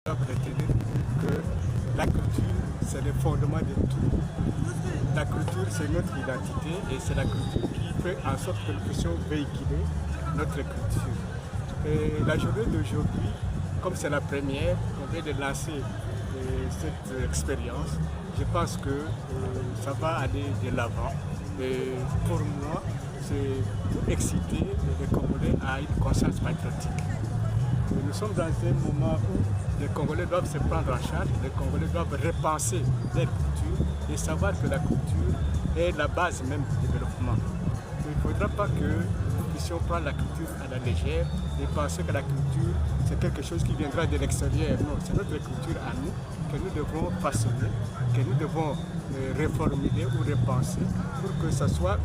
Retenir que la culture, c'est le fondement de tout. La culture, c'est notre identité et c'est la culture qui fait en sorte que nous puissions véhiculer notre culture. Et la journée d'aujourd'hui, comme c'est la première, on vient de lancer cette expérience, je pense que ça va aller de l'avant. Et pour moi, c'est pour exciter les Congolais à une conscience patriotique. Nous sommes dans un moment où les Congolais doivent se prendre en charge, les Congolais doivent repenser leur culture et savoir que la culture est la base même du développement. Il ne faudra pas que nous puissions prendre la culture à la légère et penser que la culture c'est quelque chose qui viendra de l'extérieur. Non, c'est notre culture à nous que nous devons façonner, que nous devons reformuler ou repenser pour que ce soit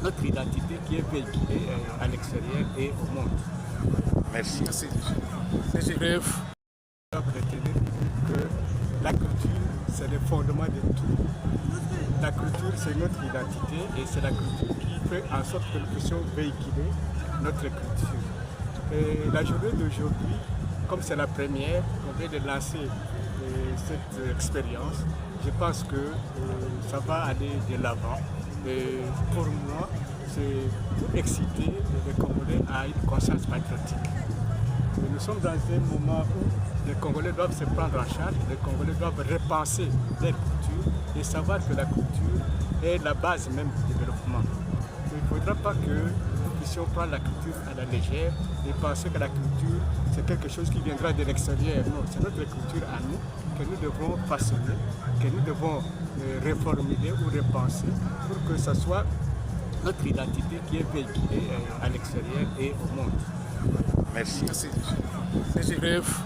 notre identité qui est véhiculée à l'extérieur et au monde. Merci. C'est bref. Retenir que la culture, c'est le fondement de tout. La culture, c'est notre identité et c'est la culture qui fait en sorte que nous puissions véhiculer notre culture. Et la journée d'aujourd'hui, comme c'est la première, on vient de lancer cette expérience, je pense que ça va aller de l'avant. Et pour moi, c'est pour exciter les Congolais à une conscience patriotique. Nous sommes dans un moment où les Congolais doivent se prendre en charge, les Congolais doivent repenser leur culture et savoir que la culture est la base même du développement. Il ne faudra pas que nous puissions prendre la culture à la légère et penser que la culture c'est quelque chose qui viendra de l'extérieur. Non, c'est notre culture à nous que nous devons façonner, que nous devons reformuler ou repenser pour que ce soit notre identité qui est véhiculée à l'extérieur et au monde. Merci. C'est bref.